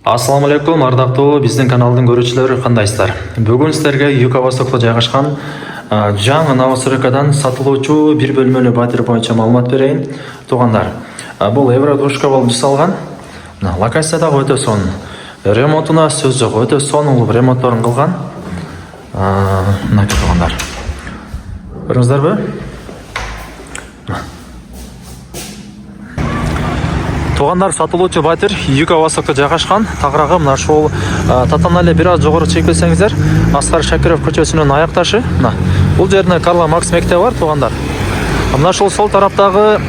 Ассаламу алейкум, ардактуу биздин каналдын көрүүчүлөрү, кандайсыздар? Бүгүн сиздерге Юго-Востокто жайгашкан жаңы новостройкадан сатылуучу бир бөлмөлүү батир боюнча маалымат берейин. Туугандар, бул Евродушка болуп жасалган. Локацияда өтө сонун. Ремонтуна сөз жок, өтө сонун ремонтторун кылган. Мына туугандар. Көрүңүздөрбү? Туугандар, сатылуучу батир Юго-Востокто жайгашкан. Тагыраагы мына ушул татамдан эле бир аз жогору чыгып келсеңиздер, Аскар Шакиров көчөсүнүн аяк ташы. Бул жерде Карла Маркс мектеби бар, туугандар. Мына ушул сол тараптагы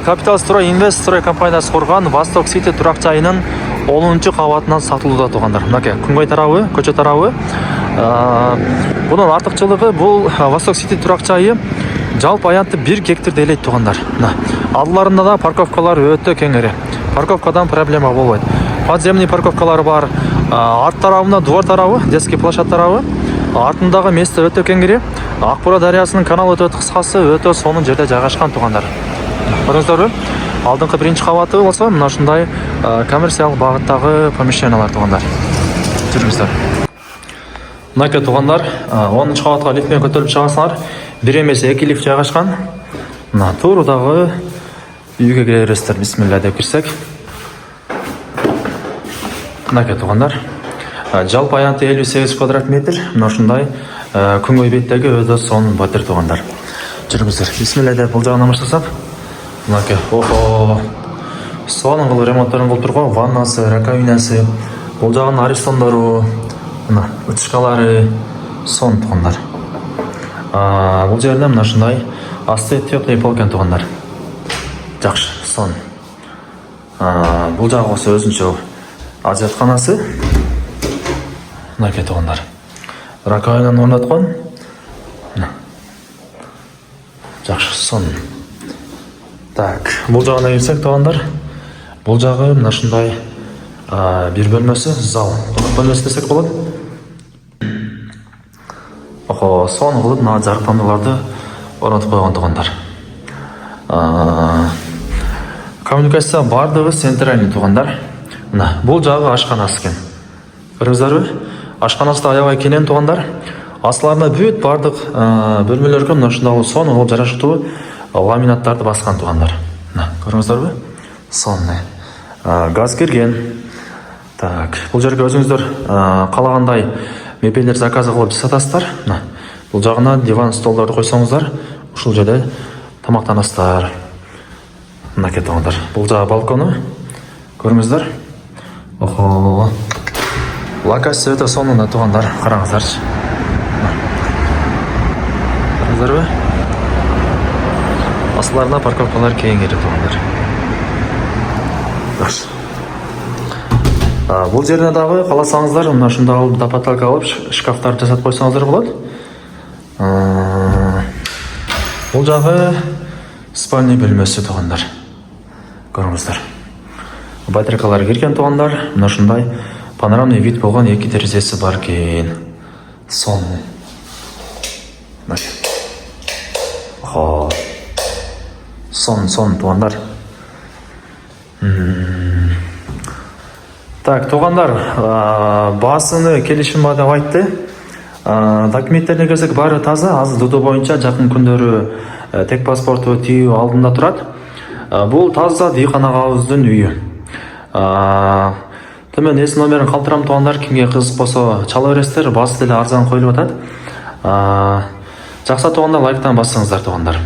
Капитал Строй Инвест Строй компаниясы курган Восток Сити турак жайынын 10-чу кабатынан сатылууда, туугандар. Мынакей күнгөй тарабы, көчө тарабы. Бунун артыкчылыгы бул Восток Сити турак жайы жалпы аянты 1 гектар делейт, туугандар. Алдыларында да парковкалар өтө кеңири. Парковкадан проблема болбойт. Подземный парковкалар бар. Арт тарабында двор тарабы, детский площадь тарабы. Артындагы месте өтө кеңири. Акбура дарыясынын каналы өтө кыскасы, өтө сонун жерде жайгашкан, туугандар. Көрүңүздөрбү? Алдыңкы биринчи кабаты болсо мына ушундай коммерциялык багыттагы помещениялар, туугандар. Жүрүңүздөр. Мынакей туугандар, 10-чу кабатка лифт менен көтөрүлүп чыгасыңар. Бир эмес 2 лифт жайгашкан. Мына туурудагы үйгө киресиздер. Бисмилла деп кирсек. Мынакей туугандар, жалпы аянты 58 квадрат метр. Мына ушундай күнгөй беттеги өтө сонун батир, туугандар. Жүрүңүздөр. Бисмилла деп бул жагынан баштасак. Мынакей, сонун кылып ремонтторун кылып турган. Ваннасы, раковинасы, бул жагынын аристондору, мына вытяжкалары сонун, туугандар. Бул жерде мына ушундай асты теплый полкен, туугандар. Жакшы, сон. Бул жагы болсо өзүнчө ажыратканасы. Мынакей туугандар. Раковинаны орноткон. Жакшы, сон. Так, бул жагына келсек, туугандар. Бул жагы мына ушундай бир бөлмөсү, зал. Конок бөлмөсү десек болот. Сонун кылып мына жарыктандырууларды орнотуп койгон, туугандар. Коммуникация бардыгы центральный, туугандар. Мына бул жагы ашканасы экен. Көрүңүздөрбү? Ашканасы да аябай кенен, туугандар. Астыларына бүт бардык бөлмөлөргө мына ушундай сонун кылып жарашыктуу ламинаттарды баскан, туугандар. Мына көрүңүздөрбү? Сонун. Газ кирген. Так, бул жерге өзүңүздөр калагандай мебелдер заказы кылып жасатасыздар. Мына бул жагына диван, столдорду койсоңуздар, ушул жерде тамактанасыздар. Мынакей туугандар, бул жагы балкону. Көрүңүздөр. Локация өтө сонун, туугандар. Караңыздарчы. Көрүңүздөрбү? Астыларына парковкалар кеңири, туугандар. Бул жерде дагы кааласаңыздар, мына ушундай алып тапаталка алып шкафтарды жасап койсоңуздар болот. Бул жагы спальный бөлмөсү, туугандар. Көрүңүздөр. Батарейкалар кирген, туугандар. Мына ушундай панорамный вид болгон 2 терезеси бар экен. Сонун. Сон, туугандар. Так, туугандар, баасыны келишим деп айтты. Документтерине келсек, баары таза. Азыр дудо боюнча жакын күндөрү тек паспорту тийүү алдында турат. Бул таза Дүйкан агабыздын үйү. Төмөн эс номерин калтырам, туугандар. Кимге кызык болсо чала бересиздер. Баасы деле арзан коюлуп атат. Жакса туугандар, лайктан бассаңыздар, туугандар.